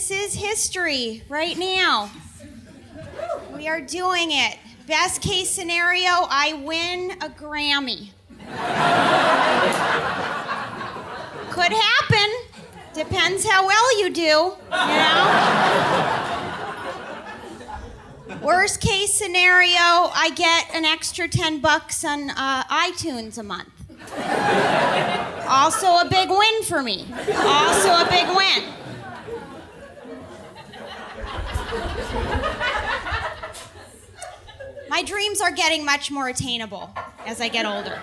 This is history right now. We are doing it. Best case scenario, I win a Grammy. Could happen. Depends how well you do, you know? Worst case scenario, I get an extra $10 on iTunes a month. Also a big win for me. Also a big win. My dreams are getting much more attainable as I get older.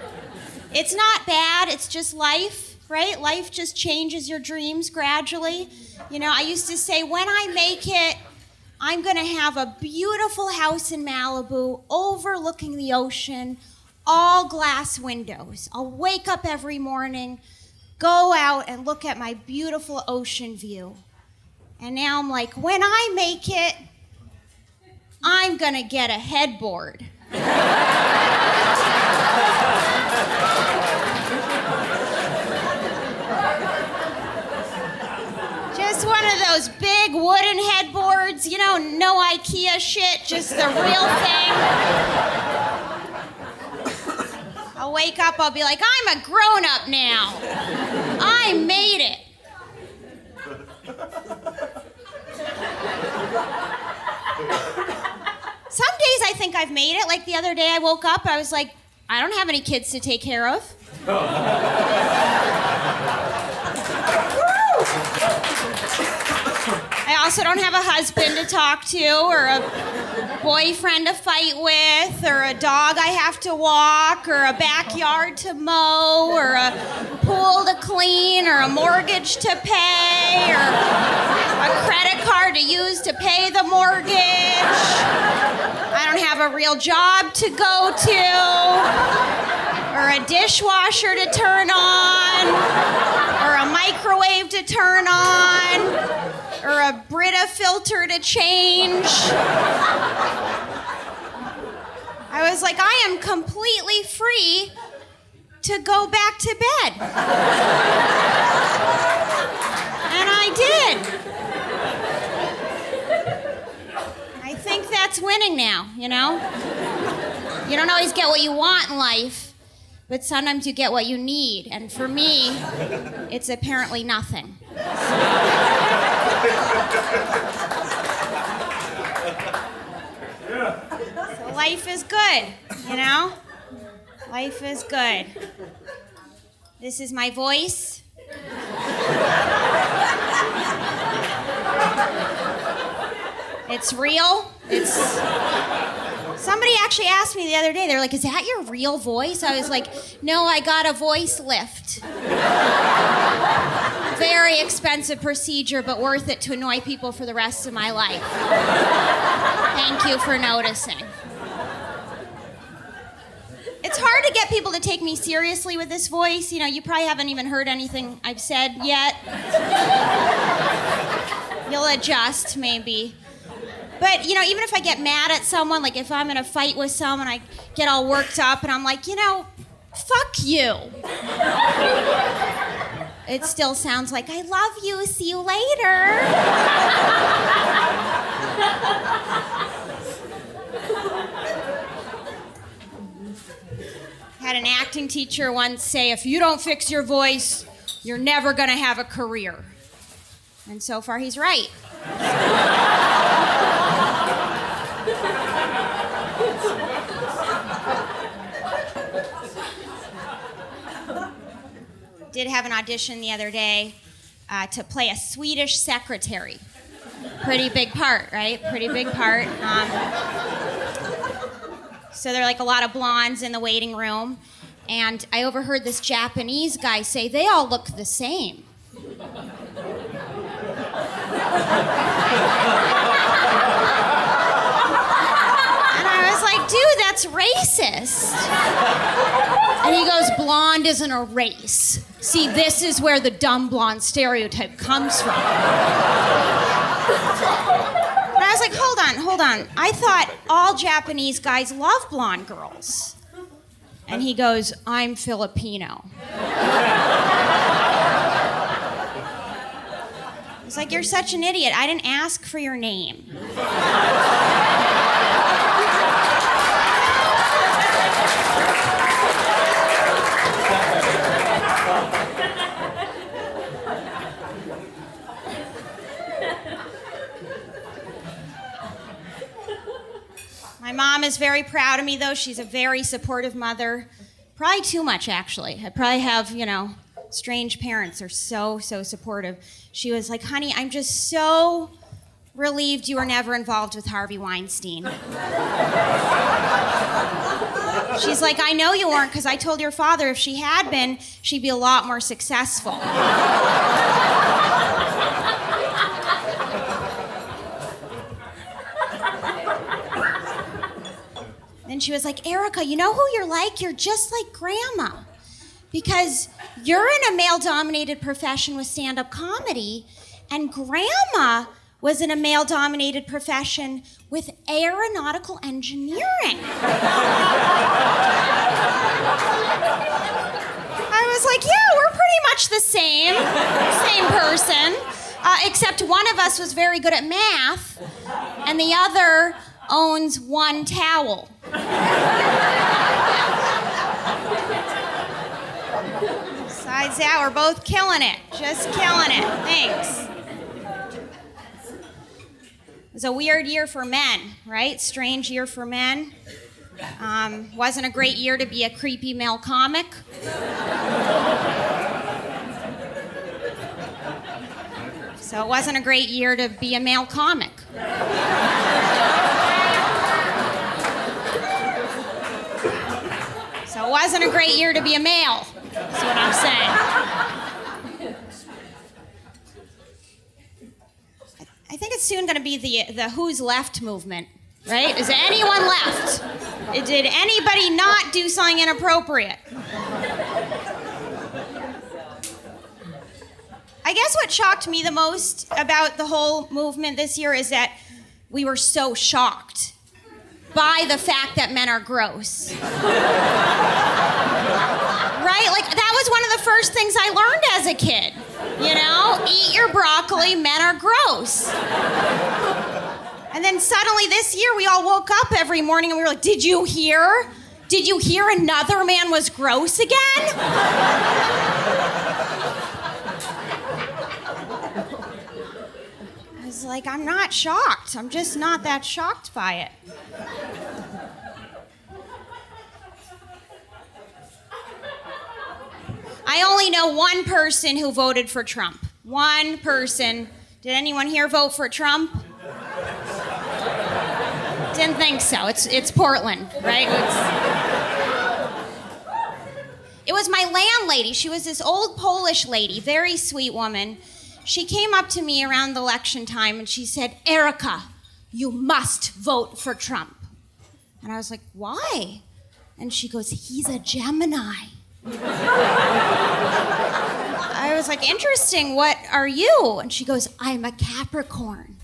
It's not bad, it's just life, right? Life just changes your dreams gradually. You know, I used to say, when I make it, I'm gonna have a beautiful house in Malibu overlooking the ocean, all glass windows. I'll wake up every morning, go out and look at my beautiful ocean view. And now I'm like, when I make it, I'm gonna get a headboard. Just one of those big wooden headboards, you know, no IKEA shit, just the real thing. I'll wake up, I'll be like, I'm a grown-up now. I made it. Some days I think I've made it. Like the other day I woke up, I was like, I don't have any kids to take care of. I also don't have a husband to talk to, or a boyfriend to fight with, or a dog I have to walk, or a backyard to mow, or a pool to clean, or a mortgage to pay, or a credit card to use to pay the mortgage. I don't have a real job to go to, or a dishwasher to turn on, or a microwave to turn on, or a Brita filter to change. I was like, I am completely free to go back to bed. And I did. I think that's winning now, you know? You don't always get what you want in life, but sometimes you get what you need. And for me, it's apparently nothing. So life is good, you know? Life is good. This is my voice. It's real. Somebody actually asked me the other day, they're like, is that your real voice? I was like, no, I got a voice lift. Very expensive procedure, but worth it to annoy people for the rest of my life. Thank you for noticing. It's hard to get people to take me seriously with this voice. You know, you probably haven't even heard anything I've said yet. You'll adjust, maybe. But, you know, even if I get mad at someone, like if I'm in a fight with someone, I get all worked up and I'm like, you know, fuck you. It still sounds like, I love you, see you later. Had an acting teacher once say, if you don't fix your voice, you're never gonna have a career. And so far, he's right. Did have an audition the other day to play a Swedish secretary. Pretty big part, right? Pretty big part. So there are like a lot of blondes in the waiting room, and I overheard this Japanese guy say, they all look the same. And I was like, dude, that's racist. And he goes, blonde isn't a race. See, this is where the dumb blonde stereotype comes from. And I was like, hold on. I thought all Japanese guys love blonde girls. And he goes, I'm was like, you're such an idiot. I didn't ask for your name. My mom is very proud of me, though. She's a very supportive mother. Probably too much, actually. I probably have, strange parents are so supportive. She was like, honey, I'm just so relieved you were never involved with Harvey Weinstein. She's like, I know you weren't, because I told your father if she had been, she'd be a lot more successful. Then she was like, Erica, you know who you're like? You're just like Grandma. Because you're in a male-dominated profession with stand-up comedy, and Grandma was in a male-dominated profession with aeronautical engineering. I was like, yeah, we're pretty much the same person, except one of us was very good at math, and the other owns one towel. Besides that, we're both killing it. Just killing it. Thanks. It was a weird year for men, right? Strange year for men. Wasn't a great year to be a creepy male comic. So it wasn't a great year to be a male comic. So it wasn't a great year to be a male. That's what I'm saying. I think it's soon going to be the Who's Left movement, right? Is anyone left? Did anybody not do something inappropriate? I guess what shocked me the most about the whole movement this year is that we were so shocked by the fact that men are gross. Right? Like, that was one of the first things I learned as a kid. Eat your broccoli, men are gross. And then suddenly this year we all woke up every morning and we were like, did you hear? Did you hear another man was gross again? I was like, I'm not shocked. I'm just not that shocked by it. I only know one person who voted for Trump. One person. Did anyone here vote for Trump? Didn't think so. It's Portland, right? It was my landlady. She was this old Polish lady, very sweet woman. She came up to me around the election time and she said, Erica, you must vote for Trump. And I was like, why? And she goes, he's a Gemini. I was like, interesting, what are you? And she goes, I'm a Capricorn.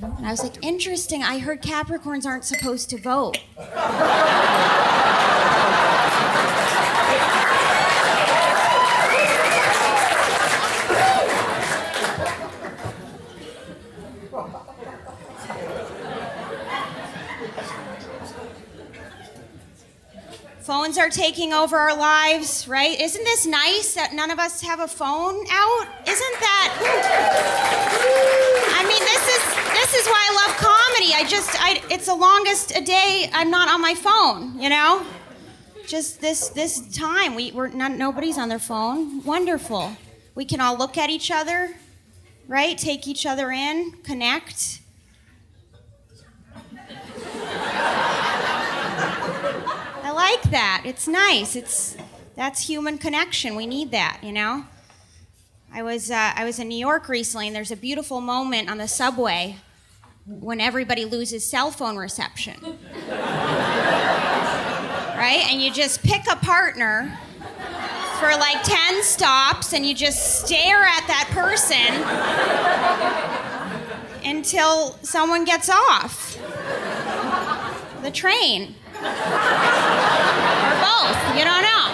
And I was like, interesting, I heard Capricorns aren't supposed to vote. Phones are taking over our lives, right? Isn't this nice that none of us have a phone out? Isn't that? I mean, this is why I love comedy. It's the longest a day I'm not on my phone, Just this time, nobody's on their phone. Wonderful. We can all look at each other, right? Take each other in, connect. I like that. It's nice. That's human connection. We need that, I was in New York recently, and there's a beautiful moment on the subway when everybody loses cell phone reception. Right? And you just pick a partner for like 10 stops, and you just stare at that person until someone gets off the train. Or both, you don't know.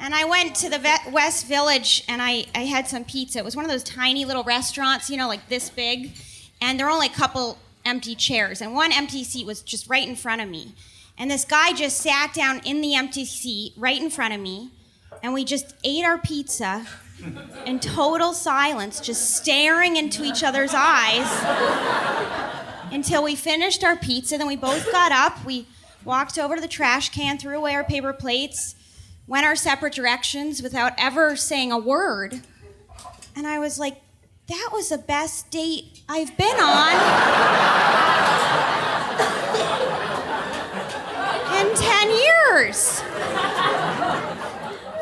And I went to the West Village and I had some pizza. It was one of those tiny little restaurants, like this big. And there were only a couple empty chairs. And one empty seat was just right in front of me. And this guy just sat down in the empty seat right in front of me. And we just ate our pizza in total silence, just staring into each other's eyes until we finished our pizza. Then we both got up. We walked over to the trash can, threw away our paper plates, went our separate directions without ever saying a word. And I was like, that was the best date I've been on in 10 years.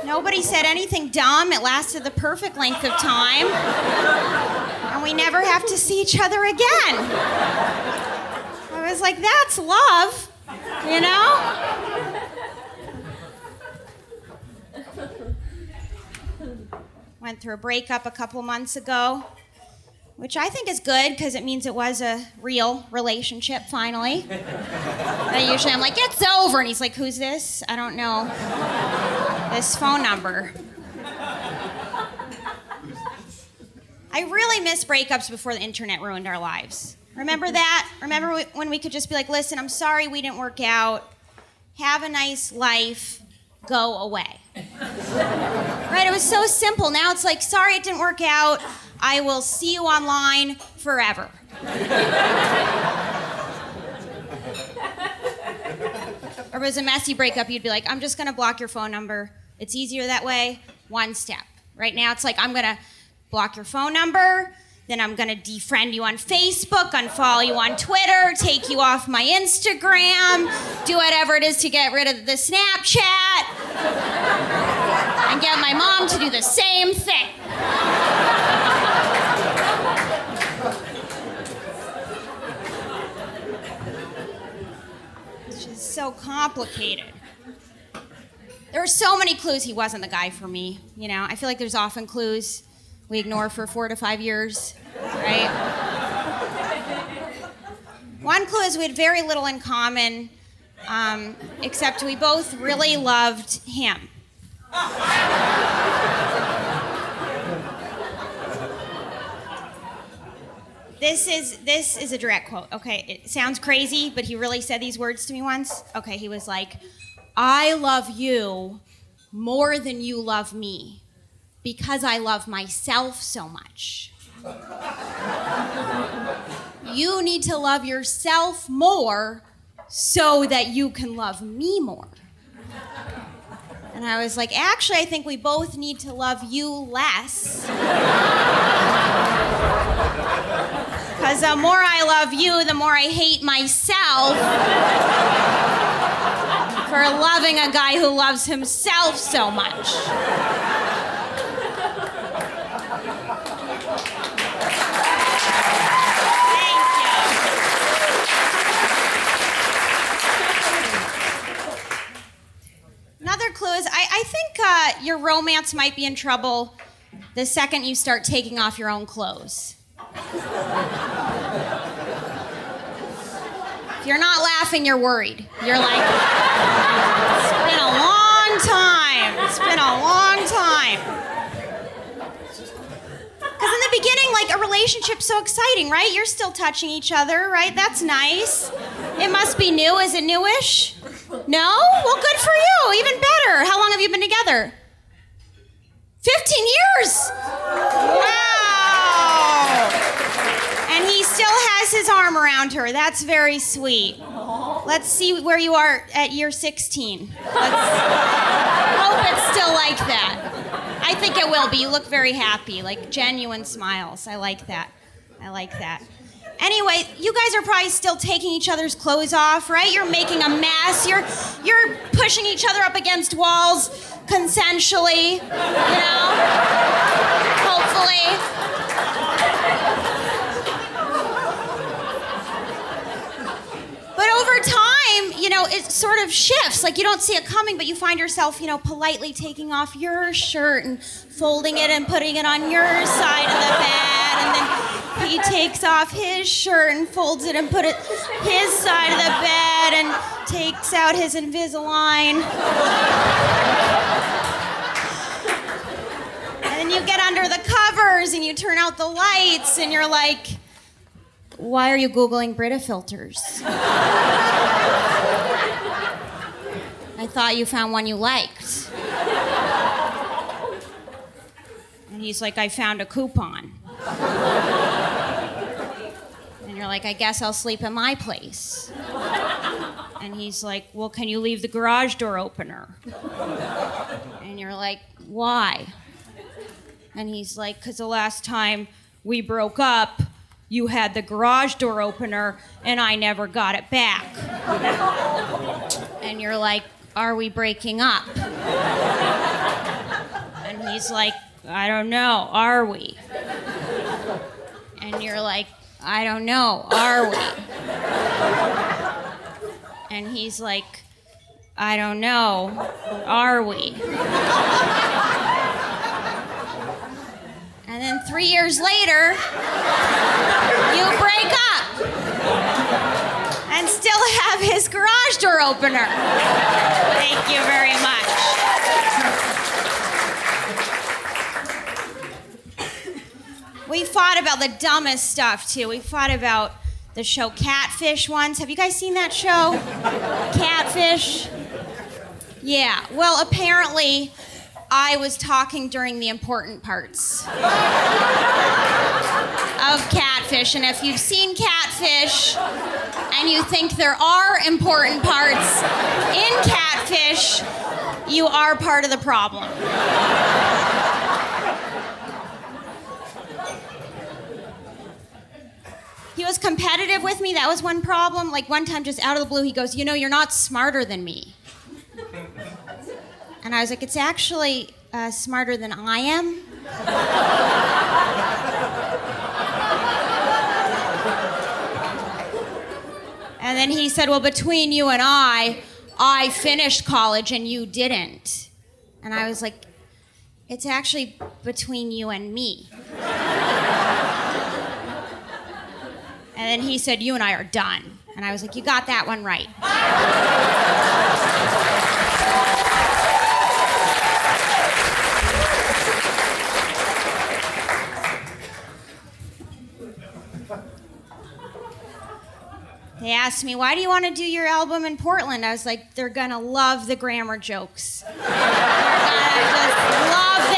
Nobody said anything dumb. It lasted the perfect length of time. And we never have to see each other again. I was like, that's love, Went through a breakup a couple months ago, which I think is good because it means it was a real relationship finally. Usually I'm like, it's over. And he's like, who's this? I don't know. This phone number. I really miss breakups before the internet ruined our lives. Remember that? Remember when we could just be like, listen, I'm sorry we didn't work out. Have a nice life. Go away. Right? It was so simple. Now it's like, sorry it didn't work out. I will see you online forever. Or if it was a messy breakup, you'd be like, I'm just going to block your phone number. It's easier that way. One step. Right now it's like, I'm going to block your phone number. Then I'm going to defriend you on Facebook, unfollow you on Twitter, take you off my Instagram, do whatever it is to get rid of the Snapchat, and get my mom to do the same thing. It's just so complicated. There were so many clues he wasn't the guy for me, I feel like there's often clues we ignore for 4 to 5 years, right? One clue is we had very little in common, except we both really loved him. This is a direct quote. Okay, it sounds crazy, but he really said these words to me once. Okay, he was like, I love you more than you love me, because I love myself so much. You need to love yourself more so that you can love me more. And I was like, actually, I think we both need to love you less. Because the more I love you, the more I hate myself for loving a guy who loves himself so much. Another clue is I think your romance might be in trouble the second you start taking off your own clothes. If you're not laughing, you're worried. You're like, it's been a long time. It's been a long time. Because in the beginning, like, a relationship's so exciting, right? You're still touching each other, right? That's nice. It must be new. Is it newish? No? Well, good for you. Even better. How long have you been together? 15 years. Wow. And he still has his arm around her. That's very sweet. Let's see where you are at year 16. Let's hope it's still like that. I think it will be. You look very happy, like genuine smiles. I like that. Anyway, you guys are probably still taking each other's clothes off, right? You're making a mess. You're pushing each other up against walls consensually, hopefully. But over time, it sort of shifts. Like, you don't see it coming, but you find yourself, politely taking off your shirt and folding it and putting it on your side of the bed. And then he takes off his shirt and folds it and put it his side of the bed and takes out his Invisalign. turn out the lights, and you're like, why are you Googling Brita filters? I thought you found one you liked. And he's like, I found a coupon. And you're like, I guess I'll sleep at my place. And he's like, well, can you leave the garage door opener? And you're like, why? And he's like, because the last time we broke up, you had the garage door opener and I never got it back. And you're like, are we breaking up? And he's like, I don't know, are we? And you're like, I don't know, are we? And he's like, I don't know, are we? And then 3 years later, you break up and still have his garage door opener. Thank you very much. We fought about the dumbest stuff, too. We fought about the show Catfish once. Have you guys seen that show? Catfish? Yeah. Well, apparently, I was talking during the important parts of Catfish. And if you've seen Catfish and you think there are important parts in Catfish, you are part of the problem. He was competitive with me. That was one problem. Like one time, just out of the blue, he goes, you know, you're not smarter than me. And I was like, it's actually smarter than I am. And then he said, well, between you and I finished college and you didn't. And I was like, it's actually between you and me. And then he said, you and I are done. And I was like, you got that one right. They asked me, why do you want to do your album in Portland? I was like, they're going to love the grammar jokes. They're going to just love them.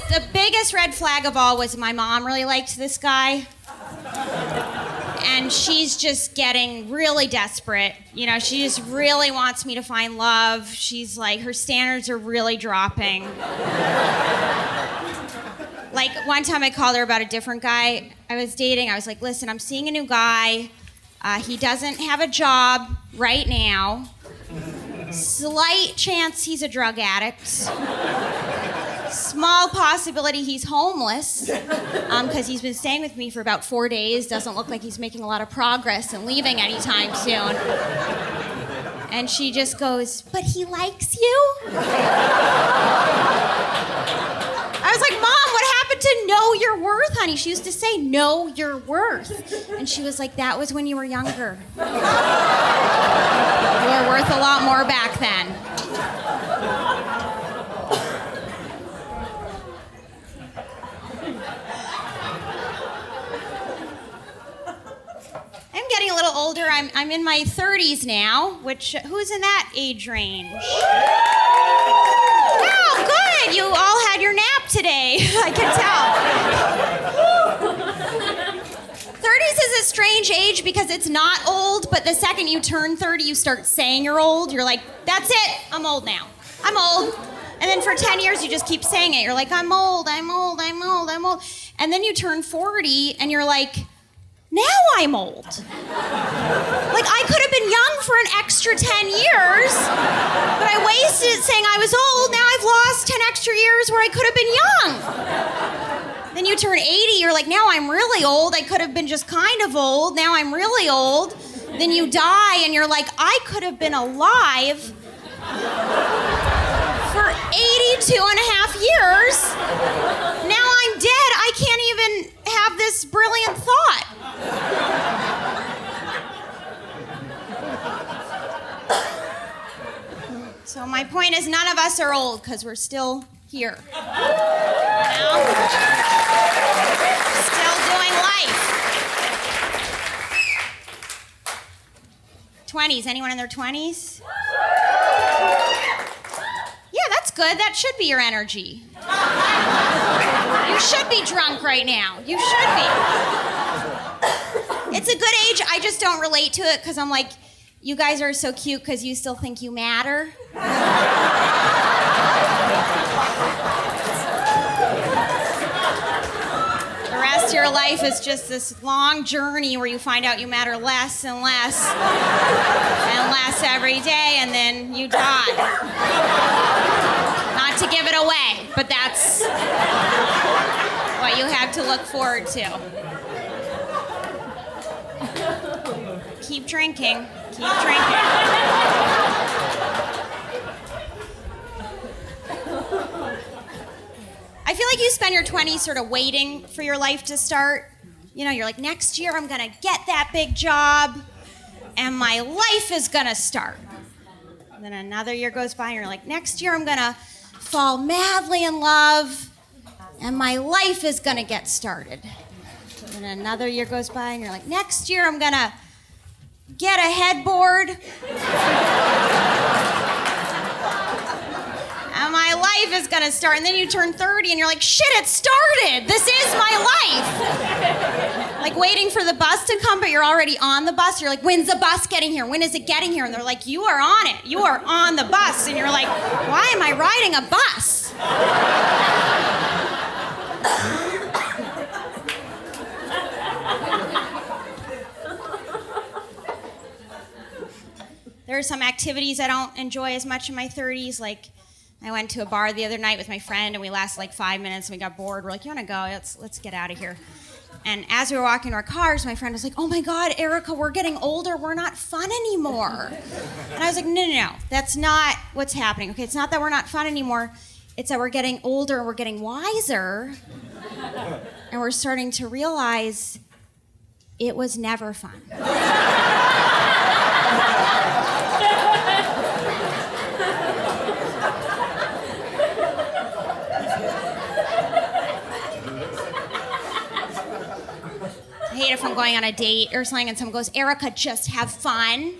The biggest red flag of all was my mom really liked this guy. And she's just getting really desperate. You know, she just really wants me to find love. She's like, her standards are really dropping. Like, one time I called her about a different guy I was dating. I was like, listen, I'm seeing a new guy. He doesn't have a job right now. Slight chance he's a drug addict. Small possibility he's homeless, because he's been staying with me for about 4 days. Doesn't look like he's making a lot of progress and leaving anytime soon. And she just goes, but he likes you? I was like, Mom, what happened to know your worth, honey? She used to say, know your worth. And she was like, that was when you were younger. You were worth a lot more back then. Getting a little older. I'm in my 30s now, which, who's in that age range? Oh, good. You all had your nap today. I can tell. 30s is a strange age because it's not old, but the second you turn 30, you start saying you're old. You're like, that's it. I'm old now. I'm old. And then for 10 years, you just keep saying it. You're like, I'm old, I'm old, I'm old, I'm old. And then you turn 40, and you're like, now I'm old. Like, I could have been young for an extra 10 years, but I wasted it saying I was old. Now I've lost 10 extra years where I could have been young. Then you turn 80, you're like, now I'm really old. I could have been just kind of old. Now I'm really old. Then you die, and you're like, I could have been alive for 82 and a half years. Now I'm dead. I can't even have this brilliant thought. is none of us are old because we're still here. You know? Still doing life. 20s, anyone in their 20s? Yeah, that's good. That should be your energy. You should be drunk right now. You should be. It's a good age. I just don't relate to it because I'm like, you guys are so cute because you still think you matter. The rest of your life is just this long journey where you find out you matter less and less and less every day, and then you die. Not to give it away, but that's what you have to look forward to. Keep drinking. Keep drinking. I feel like you spend your 20s sort of waiting for your life to start. You know, you're like, next year I'm gonna get that big job and my life is gonna start. And then another year goes by and you're like, next year I'm gonna fall madly in love and my life is gonna get started. And then another year goes by and you're like, next year I'm gonna get a headboard. And my life is gonna start. And then you turn 30 and you're like, shit, it started. This is my life. Like waiting for the bus to come, but you're already on the bus. You're like, when's the bus getting here? When is it getting here? And they're like, you are on it. You are on the bus. And you're like, why am I riding a bus? There are some activities I don't enjoy as much in my 30s. Like, I went to a bar the other night with my friend, and we lasted like 5 minutes, and we got bored. We're like, you want to go? Let's get out of here. And as we were walking to our cars, my friend was like, oh my God, Erica, we're getting older. We're not fun anymore. And I was like, no. That's not what's happening. Okay, it's not that we're not fun anymore. It's that we're getting older, and we're getting wiser, and we're starting to realize it was never fun. I hate if I'm going on a date or something and someone goes, Erica, just have fun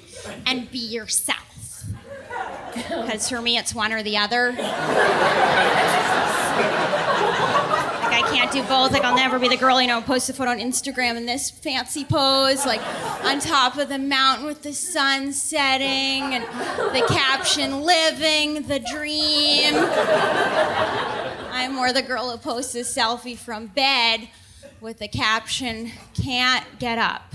and be yourself. Because for me, it's one or the other. Like, I can't do both. Like, I'll never be the girl, post a photo on Instagram in this fancy pose, like, on top of the mountain with the sun setting and the caption, living the dream. I'm more the girl who posts a selfie from bed with the caption, can't get up.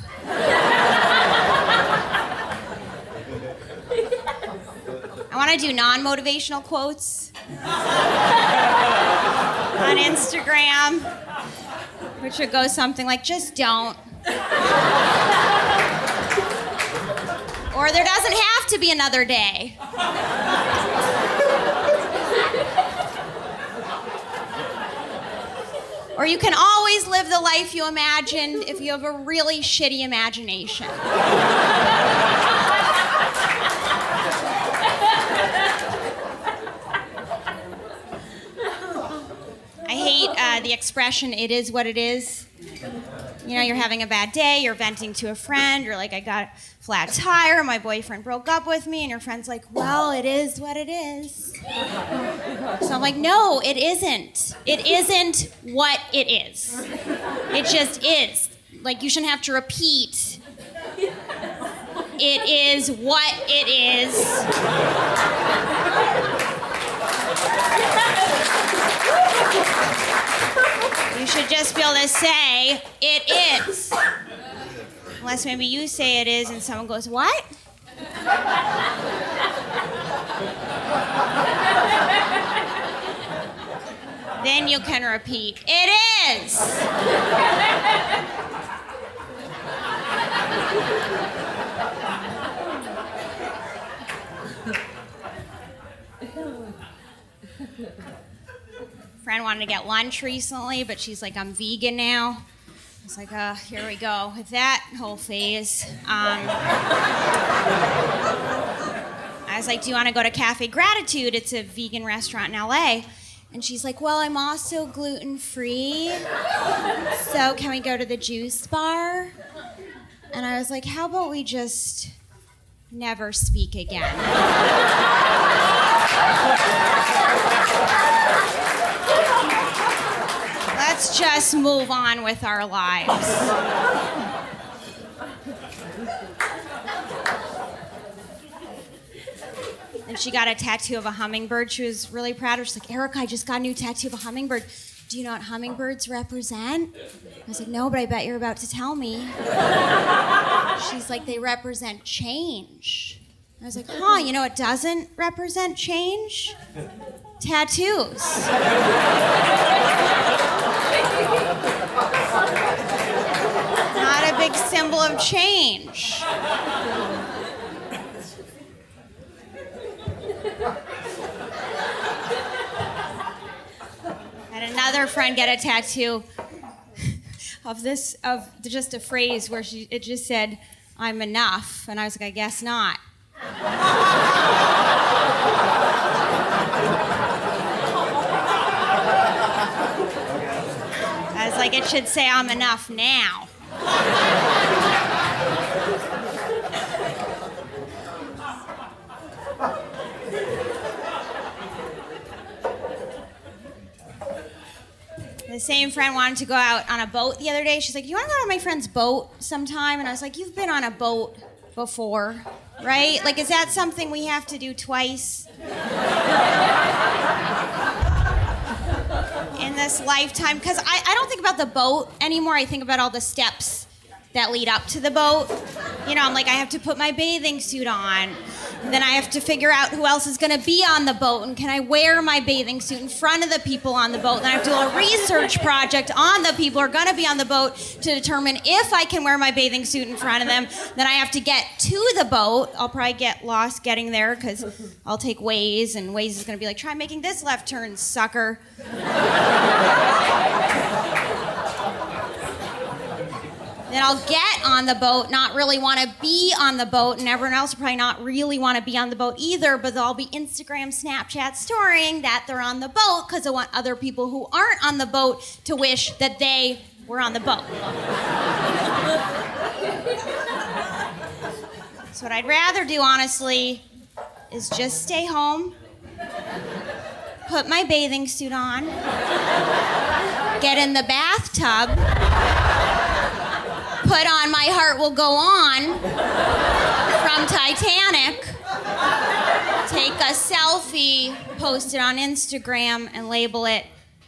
I want to do non-motivational quotes on Instagram, which would go something like, just don't. Or there doesn't have to be another day. Or you can always live the life you imagined if you have a really shitty imagination. I hate the expression, it is what it is. You're having a bad day, you're venting to a friend, you're like, I got a flat tire, my boyfriend broke up with me, and your friend's like, well, it is what it is. So I'm like, no, it isn't. It isn't what it is. It just is. Like, you shouldn't have to repeat. It is what it is. You should just be able to say, it is. Unless maybe you say it is and someone goes, what? Then you can repeat, it is. Friend wanted to get lunch recently, but she's like, I'm vegan now. I was like, here we go with that whole phase. I I was like, do you want to go to Cafe Gratitude? It's a vegan restaurant in LA. And she's like, well, I'm also gluten-free, so can we go to the juice bar? And I was like, how about we just never speak again? Let's just move on with our lives. And she got a tattoo of a hummingbird. She was really proud of it. She's like, Erica, I just got a new tattoo of a hummingbird. Do you know what hummingbirds represent? I was like, no, but I bet you're about to tell me. She's like, they represent change. I was like, huh, you know what doesn't represent change? Tattoos. Not a big symbol of change. Had another friend get a tattoo of just a phrase where it just said, I'm enough. And I was like, I guess not. I was like, it should say, I'm enough now. The same friend wanted to go out on a boat the other day. She's like, you want to go on my friend's boat sometime? And I was like, you've been on a boat before, right? Like, is that something we have to do twice in this lifetime? Because I don't think about the boat anymore. I think about all the steps that lead up to the boat. You know, I'm like, I have to put my bathing suit on. Then I have to figure out who else is going to be on the boat, and can I wear my bathing suit in front of the people on the boat? Then I have to do a research project on the people who are going to be on the boat to determine if I can wear my bathing suit in front of them. Then I have to get to the boat. I'll probably get lost getting there because I'll take Waze, and Waze is going to be like, try making this left turn, sucker. Then I'll get on the boat, not really want to be on the boat, and everyone else will probably not really want to be on the boat either, but they'll all be Instagram, Snapchat storying that they're on the boat because I want other people who aren't on the boat to wish that they were on the boat. So what I'd rather do, honestly, is just stay home, put my bathing suit on, get in the bathtub, put on My Heart Will Go On from Titanic, take a selfie, post it on Instagram, and label it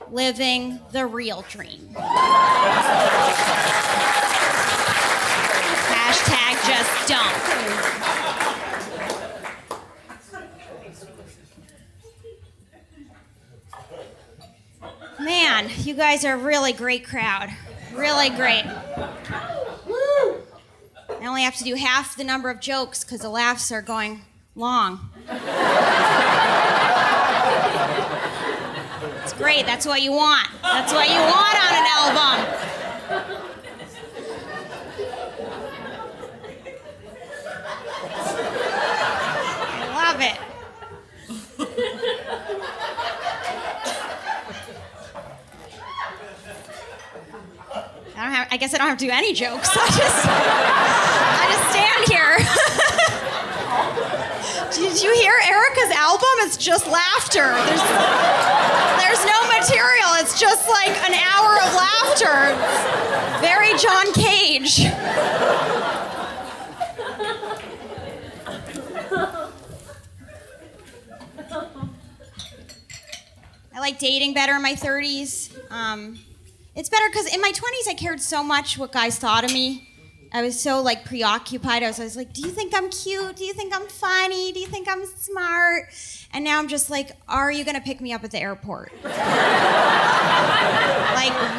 Living the Real Dream. Hashtag just don't. Man, you guys are a really great crowd. Really great. I only have to do half the number of jokes because the laughs are going long. It's great. That's what you want. That's what you want on an album. I love it. I guess I don't have to do any jokes. I just stand here. Did you hear Erica's album? It's just laughter. There's no material. It's just like an hour of laughter. Very John Cage. I like dating better in my 30s. It's better because in my 20s I cared so much what guys thought of me. I was so like preoccupied. I was like, do you think I'm cute? Do you think I'm funny? Do you think I'm smart? And now I'm just like, are you gonna pick me up at the airport? Like,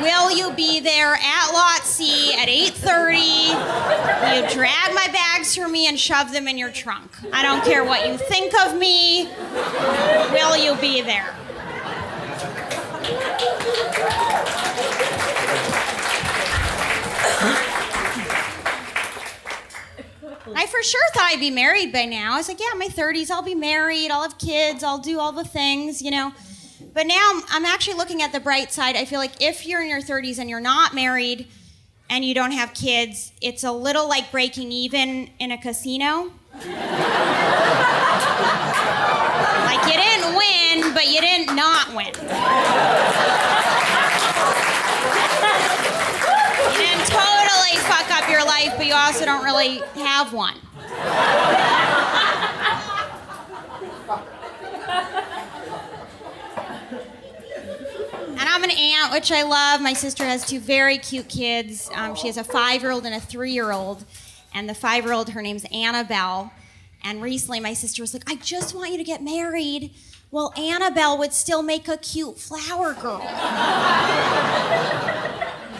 will you be there at Lot C at 8:30? Will you drag my bags for me and shove them in your trunk? I don't care what you think of me. Will you be there? I for sure thought I'd be married by now. I was like, yeah, in my 30s, I'll be married, I'll have kids, I'll do all the things, you know. But now I'm actually looking at the bright side. I feel like if you're in your 30s and you're not married and you don't have kids, it's a little like breaking even in a casino. Like you didn't win, but you didn't not win. You didn't totally fuck up your life, but you also don't really have one. And I'm an aunt, which I love. My sister has 2 very cute kids. She has a 5-year-old and a 3-year-old. And the 5-year-old, her name's Annabelle. And recently my sister was like, I just want you to get married. Well, Annabelle would still make a cute flower girl.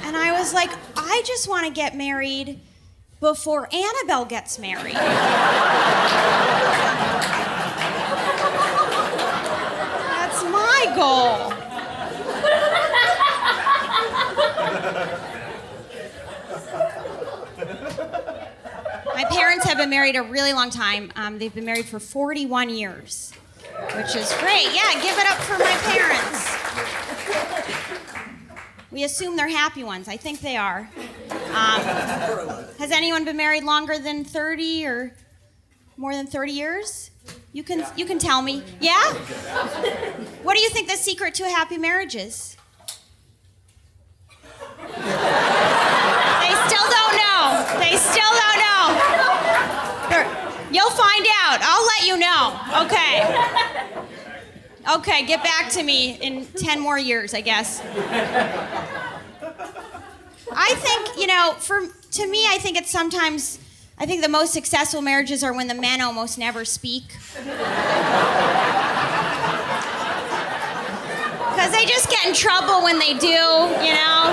And I was like, I just want to get married before Annabelle gets married. That's my goal. My parents have been married a really long time. They've been married for 41 years, which is great. Yeah, give it up for my parents. We assume they're happy ones. I think they are. Has anyone been married longer than 30 or more than 30 years? You can tell me. Yeah? What do you think the secret to a happy marriage is? They still don't know. They still don't know. You'll find out. I'll let you know. Okay. Okay, get back to me in 10 more years, I guess. I think, you know, to me, I think it's sometimes, I think the most successful marriages are when the men almost never speak. Because they just get in trouble when they do, you know?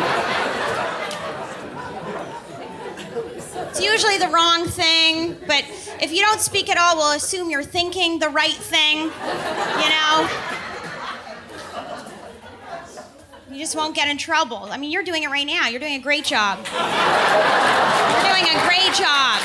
It's usually the wrong thing, but if you don't speak at all, we'll assume you're thinking the right thing, you know? You just won't get in trouble. I mean, you're doing it right now. You're doing a great job. You're doing a great job.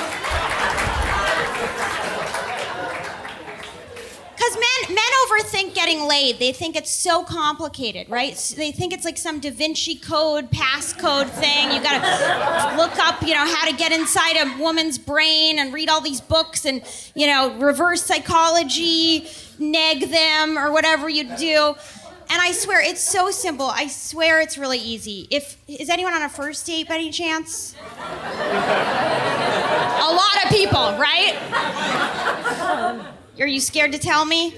Because men overthink getting laid. They think it's so complicated, right? They think it's like some Da Vinci Code, passcode thing. You gotta look up, you know, how to get inside a woman's brain and read all these books and, you know, reverse psychology, neg them, or whatever you do. And I swear, it's so simple. I swear it's really easy. Is anyone on a first date by any chance? A lot of people, right? Are you scared to tell me?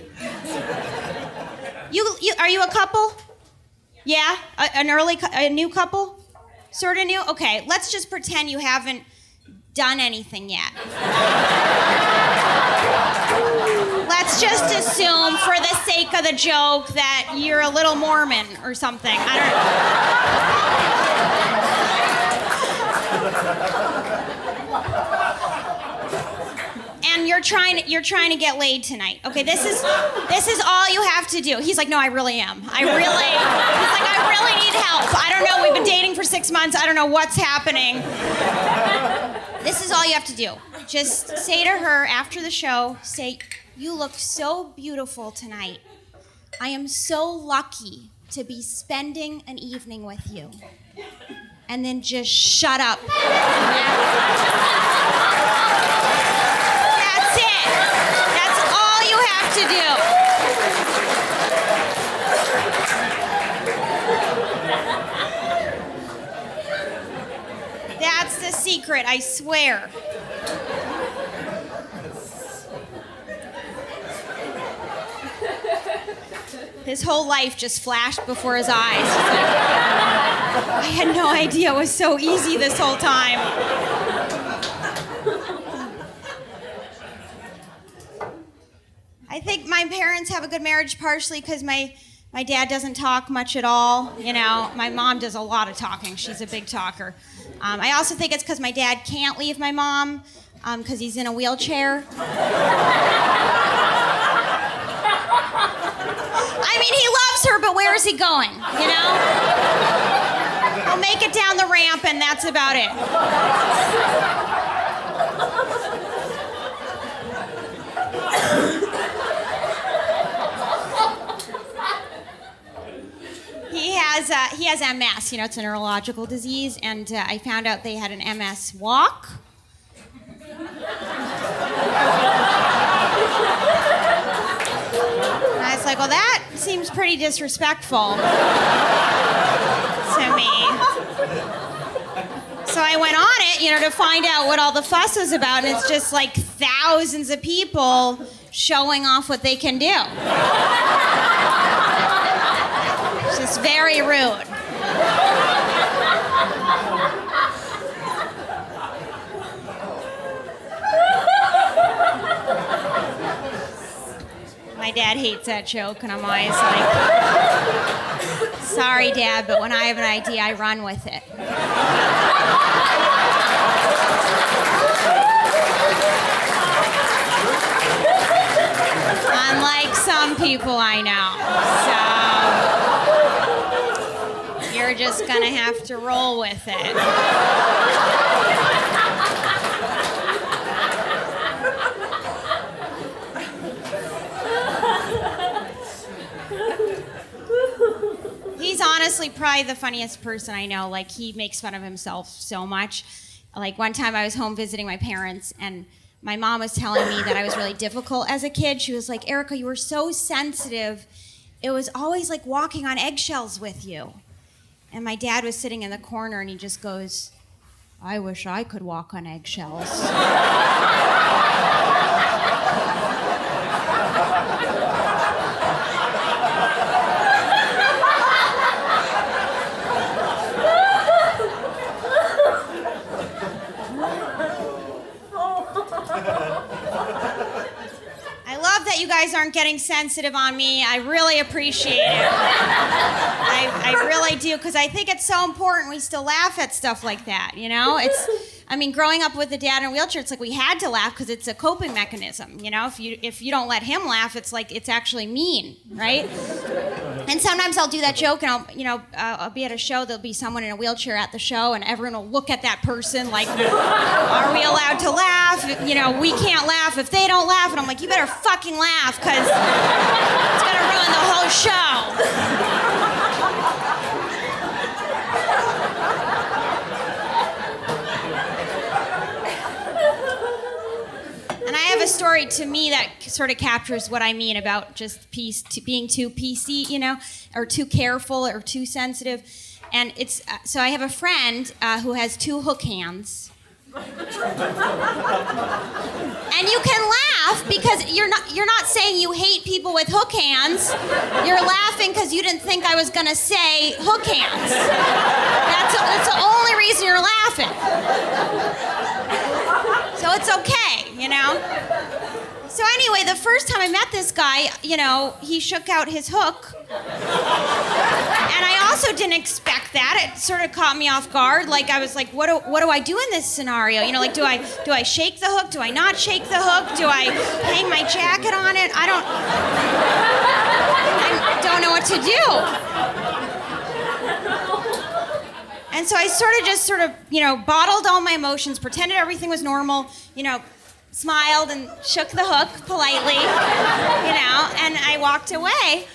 Are you a couple? Yeah? A new couple? Sort of new? Okay, let's just pretend you haven't done anything yet. Let's just assume, for the sake of the joke, that you're a little Mormon or something. I don't know. And you're trying to get laid tonight. Okay, this is all you have to do. He's like, no, I really am. He's like, I really need help. I don't know, we've been dating for 6 months. I don't know what's happening. This is all you have to do. Just say to her after the show, say, you look so beautiful tonight. I am so lucky to be spending an evening with you. And then just shut up. That's it. That's all you have to do. That's the secret, I swear. His whole life just flashed before his eyes. I had no idea it was so easy this whole time. I think my parents have a good marriage partially because my dad doesn't talk much at all. You know, my mom does a lot of talking. She's a big talker. I also think it's because my dad can't leave my mom because he's in a wheelchair. I mean, he loves her, but where is he going, you know? He'll make it down the ramp, and that's about it. has MS. It's a neurological disease, and I found out they had an MS walk. And I was like, well, that seems pretty disrespectful to me. So I went on it, to find out what all the fuss was about, and it's just like thousands of people showing off what they can do. It's just very rude. My dad hates that joke, and I'm always like, sorry, Dad, but when I have an idea, I run with it. Unlike some people I know. So, you're just gonna have to roll with it. He's honestly probably the funniest person I know. Like, he makes fun of himself so much. Like, one time I was home visiting my parents, and my mom was telling me that I was really difficult as a kid. She was like, Erica, you were so sensitive. It was always like walking on eggshells with you. And my dad was sitting in the corner, and he just goes, I wish I could walk on eggshells. You guys aren't getting sensitive on me. I really appreciate it. I really do, because I think it's so important we still laugh at stuff like that, growing up with a dad in a wheelchair, it's like we had to laugh because it's a coping mechanism, If you don't let him laugh, it's like it's actually mean, right? And sometimes I'll do that joke, and I'll be at a show, there'll be someone in a wheelchair at the show, and everyone will look at that person like, are we allowed to laugh? We can't laugh if they don't laugh. And I'm like, you better fucking laugh, because it's gonna ruin the whole show. And I have a story to me that sort of captures what I mean about just being too PC, or too careful or too sensitive. And it's so I have a friend who has two hook hands. And you can laugh because you're not saying you hate people with hook hands. You're laughing because you didn't think I was gonna say hook hands. That's the only reason you're laughing. So it's okay, So anyway, the first time I met this guy, he shook out his hook. And I also didn't expect that. It sort of caught me off guard. Like, I was like, what do I do in this scenario? Do I shake the hook? Do I not shake the hook? Do I hang my jacket on it? I don't know what to do. And so I sort of, bottled all my emotions, pretended everything was normal, smiled and shook the hook politely, and I walked away.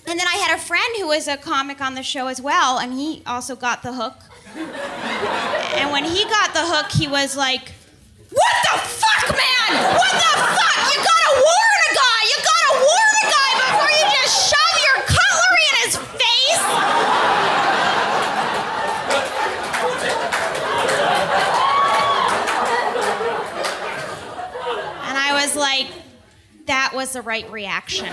And then I had a friend who was a comic on the show as well, and he also got the hook. And when he got the hook, he was like, what the fuck, man? What the fuck? You gotta warn a guy! You gotta warn a guy before you just shove your cutlery in his face! And I was like, that was the right reaction.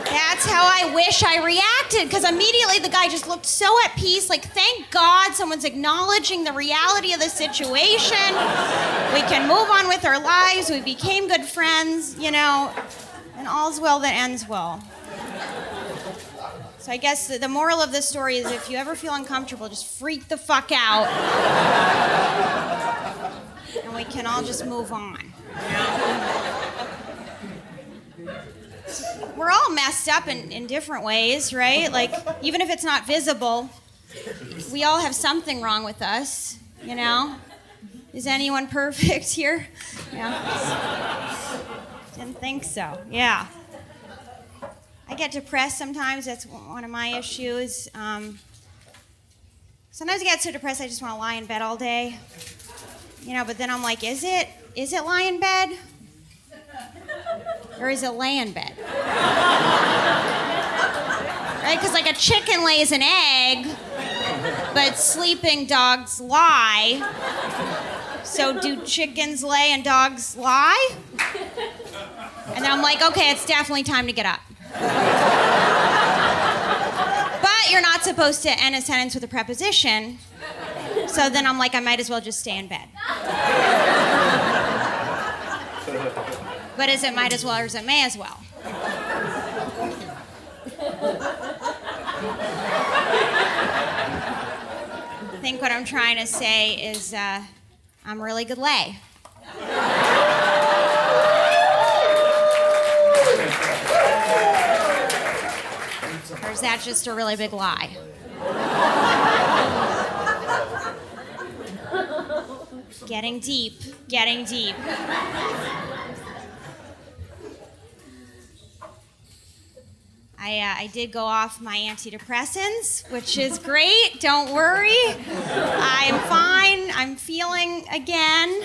That's how I wish I reacted, because immediately the guy just looked so at peace, like, thank God someone's acknowledging the reality of the situation. We can move on with our lives. We became good friends, and all's well that ends well. So I guess the moral of this story is if you ever feel uncomfortable, just freak the fuck out. And we can all just move on. We're all messed up in different ways, right? Like, even if it's not visible, we all have something wrong with us, Is anyone perfect here? Yeah. think so, yeah. I get depressed sometimes. That's one of my issues. Sometimes I get so depressed I just want to lie in bed all day. But then I'm like, is it lie in bed? Or is it lay in bed? Right? Because like a chicken lays an egg, but sleeping dogs lie. So do chickens lay and dogs lie? And then I'm like, okay, it's definitely time to get up. But you're not supposed to end a sentence with a preposition. So then I'm like, I might as well just stay in bed. But is it might as well or is it may as well? I think what I'm trying to say is I'm a really good lay. Or is that just a really big lie? Getting deep. I did go off my antidepressants, which is great. Don't worry. I'm fine. I'm feeling again.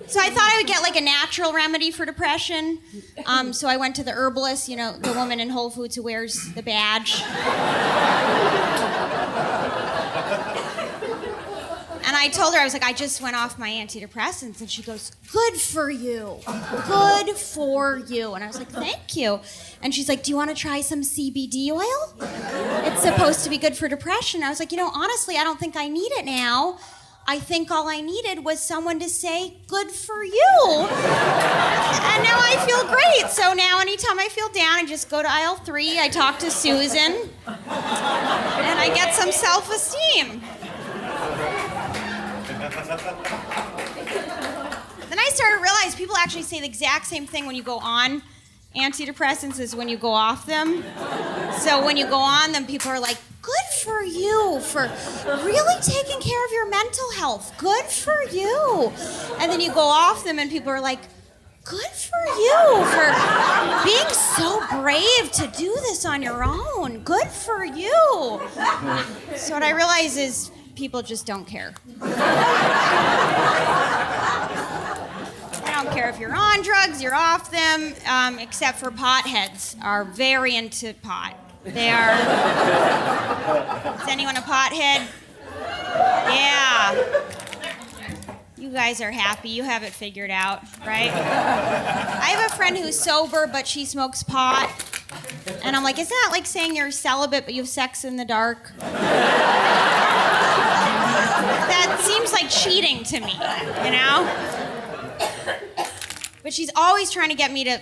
So I thought I would get like a natural remedy for depression. So I went to the herbalist, the woman in Whole Foods who wears the badge. And I told her, I was like, I just went off my antidepressants. And she goes, good for you. Good for you. And I was like, thank you. And she's like, do you want to try some CBD oil? It's supposed to be good for depression. I was like, honestly, I don't think I need it now. I think all I needed was someone to say, good for you. And now I feel great. So now anytime I feel down, I just go to aisle 3, I talk to Susan, and I get some self-esteem. Then I started to realize people actually say the exact same thing when you go on antidepressants as when you go off them. So when you go on them, people are like, good for you for really taking care of your mental health. Good for you. And then you go off them and people are like, good for you for being so brave to do this on your own. Good for you. So what I realize is people just don't care. I don't care if you're on drugs, you're off them, except for potheads are very into pot. They are. Is anyone a pothead? Yeah. You guys are happy. You have it figured out, right? I have a friend who's sober, but she smokes pot. And I'm like, isn't that like saying you're celibate, but you have sex in the dark? That seems like cheating to me, But she's always trying to get me to,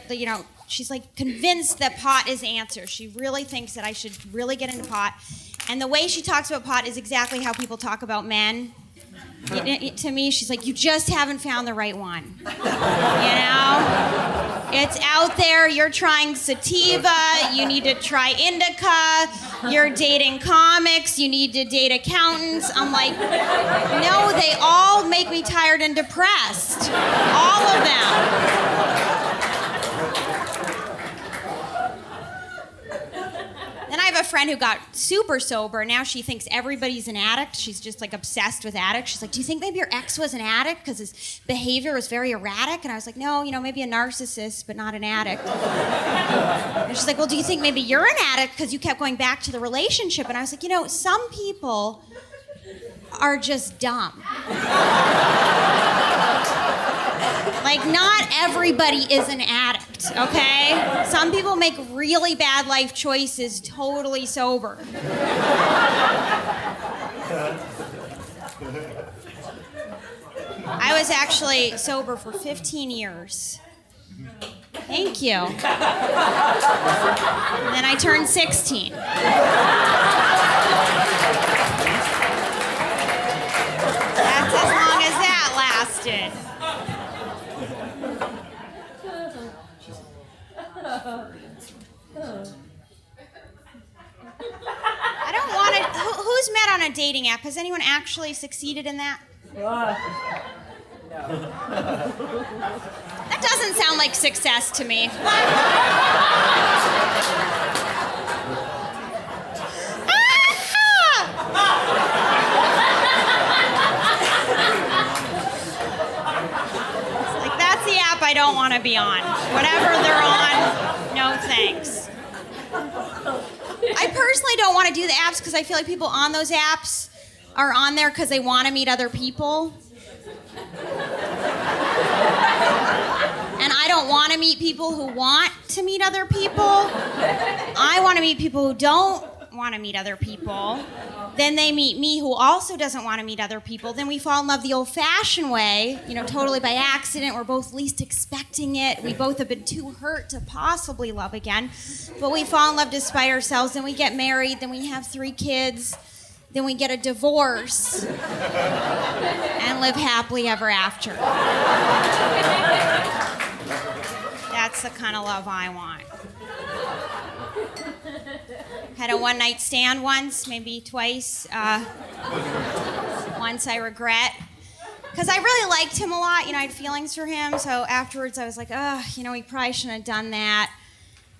she's like convinced that pot is the answer. She really thinks that I should really get into pot. And the way she talks about pot is exactly how people talk about men. To me, she's like, you just haven't found the right one. It's out there. You're trying sativa. You need to try indica. You're dating comics. You need to date accountants. I'm like, no, they all make me tired and depressed. All of them. Then I have a friend who got super sober. Now she thinks everybody's an addict. She's just like obsessed with addicts. She's like, do you think maybe your ex was an addict because his behavior was very erratic? And I was like, no, maybe a narcissist, but not an addict. And she's like, well, do you think maybe you're an addict because you kept going back to the relationship? And I was like, some people are just dumb. Like, not everybody is an addict, okay? Some people make really bad life choices totally sober. I was actually sober for 15 years. Thank you. And then I turned 16. That's as long as that lasted. I don't want to. Who's met on a dating app? Has anyone actually succeeded in that? That doesn't sound like success to me. Like, that's the app I don't want to be on. Whatever they're on, no thanks. I personally don't want to do the apps because I feel like people on those apps are on there because they want to meet other people. And I don't want to meet people who want to meet other people. I want to meet people who don't want to meet other people. Then they meet me, who also doesn't want to meet other people. Then we fall in love the old-fashioned way, totally by accident. We're both least expecting it. We both have been too hurt to possibly love again. But we fall in love despite ourselves. Then we get married. Then we have 3 kids. Then we get a divorce and live happily ever after. That's the kind of love I want. Had a one-night stand once, maybe twice. Once I regret. Because I really liked him a lot. I had feelings for him. So afterwards I was like, he probably shouldn't have done that.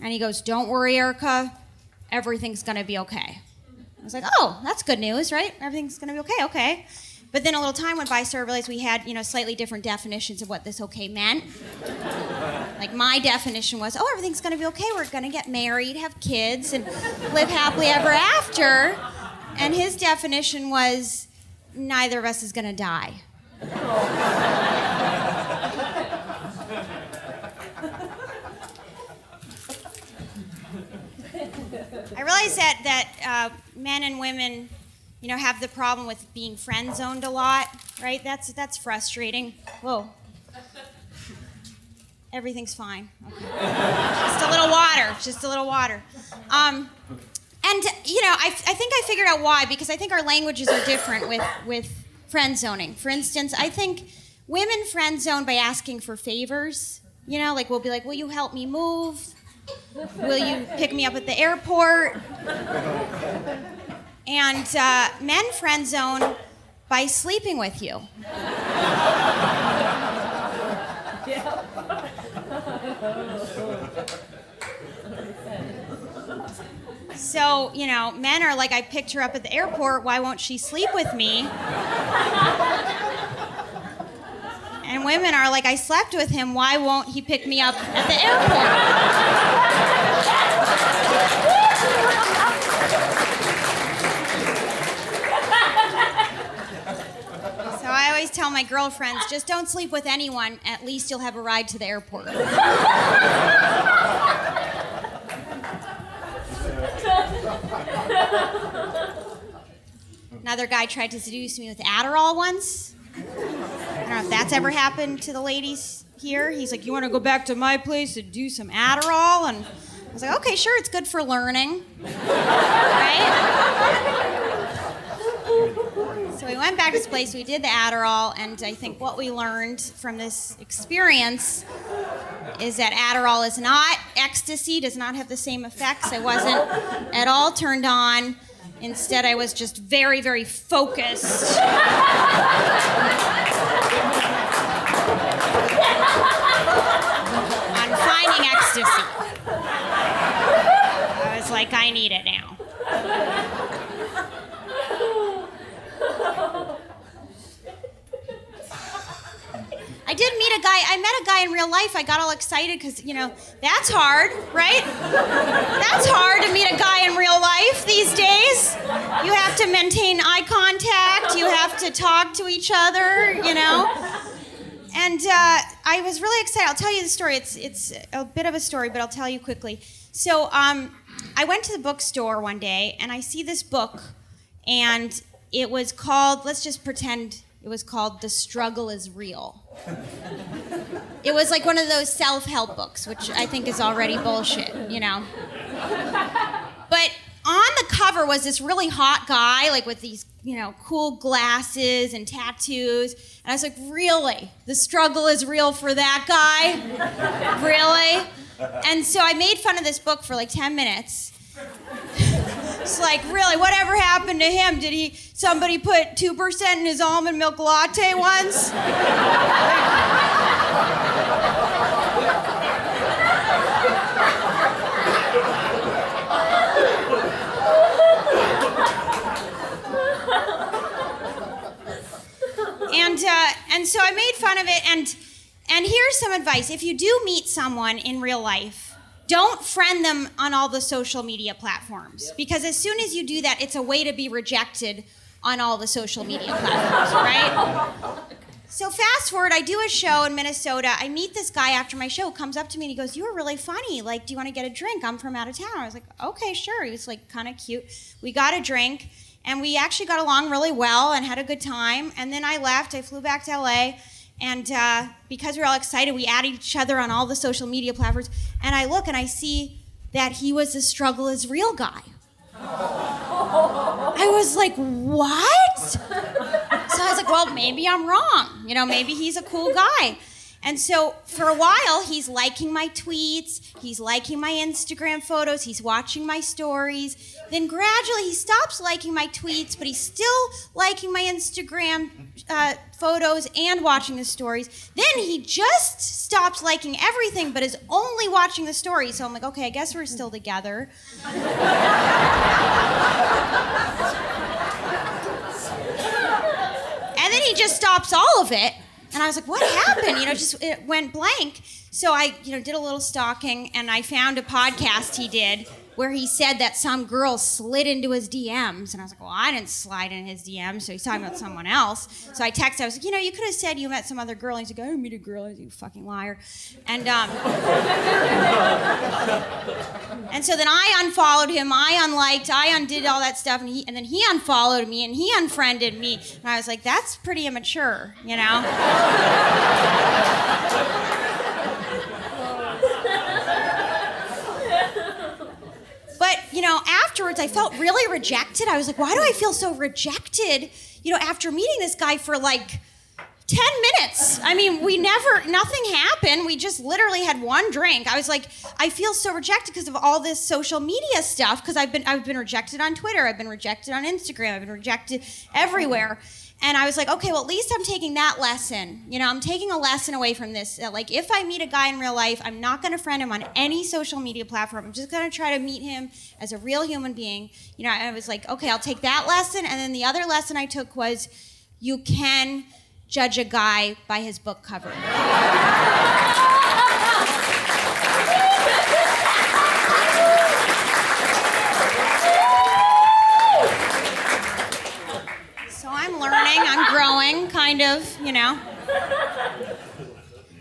And he goes, "Don't worry, Erica. Everything's going to be okay." I was like, oh, that's good news, right? Everything's going to be okay. But then a little time went by, so I realized we had, slightly different definitions of what this okay meant. Like, my definition was, everything's going to be okay. We're going to get married, have kids, and live happily ever after. And his definition was, neither of us is going to die. I realize that men and women, have the problem with being friend-zoned a lot, right? That's frustrating. Whoa. Everything's fine. Okay. Just a little water. And, I think I figured out why, because I think our languages are different with friend-zoning. For instance, I think women friend-zone by asking for favors. We'll be like, will you help me move? Will you pick me up at the airport? And men friend zone by sleeping with you. So, men are like, I picked her up at the airport, why won't she sleep with me? And women are like, I slept with him, why won't he pick me up at the airport? So I always tell my girlfriends, just don't sleep with anyone, at least you'll have a ride to the airport. Another guy tried to seduce me with Adderall once. I don't know if that's ever happened to the ladies here. He's like, you want to go back to my place and do some Adderall? And I was like, okay, sure, it's good for learning. Right? So we went back to his place, we did the Adderall, and I think what we learned from this experience is that Adderall is not ecstasy, does not have the same effects. I wasn't at all turned on. Instead, I was just very, very focused. On finding ecstasy. I was like, I need it now. I met a guy in real life. I got all excited because, that's hard, right? That's hard to meet a guy in real life these days. You have to maintain eye contact. You have to talk to each other, And I was really excited. I'll tell you the story. It's a bit of a story, but I'll tell you quickly. So I went to the bookstore one day, and I see this book, and it was called, let's just pretend it was called The Struggle is Real. It was like one of those self-help books, which I think is already bullshit, But on the cover was this really hot guy, like with these, cool glasses and tattoos. And I was like, really? The struggle is real for that guy? Really? And so I made fun of this book for like 10 minutes. It's like, really, whatever happened to him? Did somebody put 2% in his almond milk latte once? And so I made fun of it, and here's some advice. If you do meet someone in real life, don't friend them on all the social media platforms, because as soon as you do that, it's a way to be rejected on all the social media platforms, right? So fast forward, I do a show in Minnesota. I meet this guy after my show, comes up to me and he goes, "You were really funny. Like, do you want to get a drink? I'm from out of town." I was like, "Okay, sure." He was like kind of cute. We got a drink. And we actually got along really well and had a good time. And then I left. I flew back to LA. And because we were all excited, we added each other on all the social media platforms. And I look and I see that he was the struggle is real guy. I was like, what? So I was like, well, maybe I'm wrong. Maybe he's a cool guy. And so for a while, he's liking my tweets, he's liking my Instagram photos, he's watching my stories. Then gradually he stops liking my tweets, but he's still liking my Instagram photos and watching the stories. Then he just stops liking everything, but is only watching the stories. So I'm like, okay, I guess we're still together. And then he just stops all of it. And I was like, what happened? It went blank. So I, did a little stalking, and I found a podcast he did where he said that some girl slid into his DMs. And I was like, well, I didn't slide in his DMs, so he's talking about someone else. So I texted, I was like, you could have said you met some other girl. And he's like, I didn't meet a girl. I was like, you fucking liar. And and so then I unfollowed him, I unliked, I undid all that stuff, and then he unfollowed me, and he unfriended me. And I was like, that's pretty immature, But, afterwards I felt really rejected. I was like, why do I feel so rejected, after meeting this guy for like 10 minutes. I mean, nothing happened. We just literally had one drink. I was like, I feel so rejected because of all this social media stuff, because I've been rejected on Twitter, I've been rejected on Instagram, I've been rejected everywhere. And I was like, okay, well, at least I'm taking that lesson. I'm taking a lesson away from this. Like, if I meet a guy in real life, I'm not going to friend him on any social media platform. I'm just going to try to meet him as a real human being. I was like, okay, I'll take that lesson. And then the other lesson I took was, you can judge a guy by his book cover. I'm learning, I'm growing, kind of,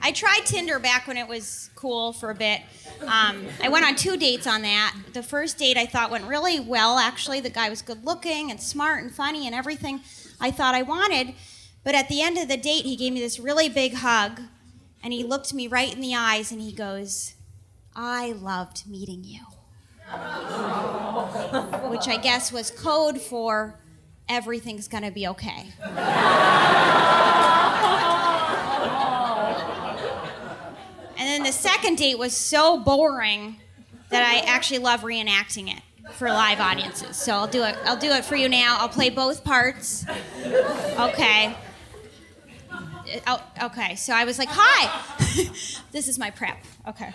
I tried Tinder back when it was cool for a bit. I went on 2 dates on that. The first date I thought went really well, actually. The guy was good looking and smart and funny and everything I thought I wanted. But at the end of the date, he gave me this really big hug, and he looked me right in the eyes and he goes, "I loved meeting you." Which I guess was code for, everything's gonna be okay. And then the second date was so boring that I actually love reenacting it for live audiences. So I'll do it for you now. I'll play both parts. Okay. Okay, so I was like, hi. This is my prep. Okay.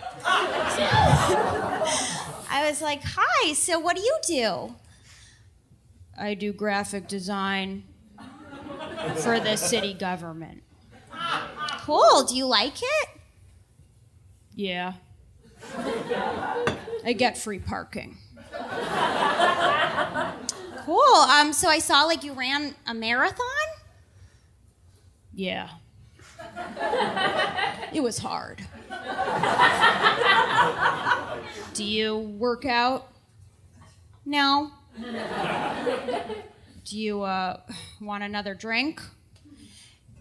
I was like, hi, so what do you do? I do graphic design for the city government. Cool, do you like it? Yeah. I get free parking. Cool, so I saw like you ran a marathon? Yeah. It was hard. Do you work out? No. Do you want another drink?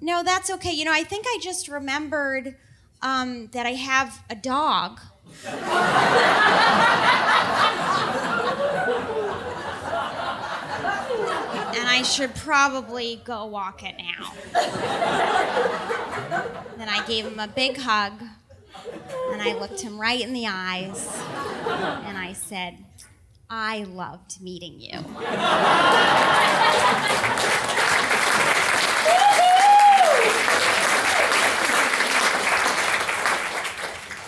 No, that's okay. I think I just remembered that I have a dog. And I should probably go walk it now. Then I gave him a big hug, and I looked him right in the eyes, and I said, I loved meeting you.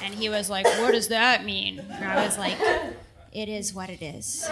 And he was like, what does that mean? And I was like, it is what it is.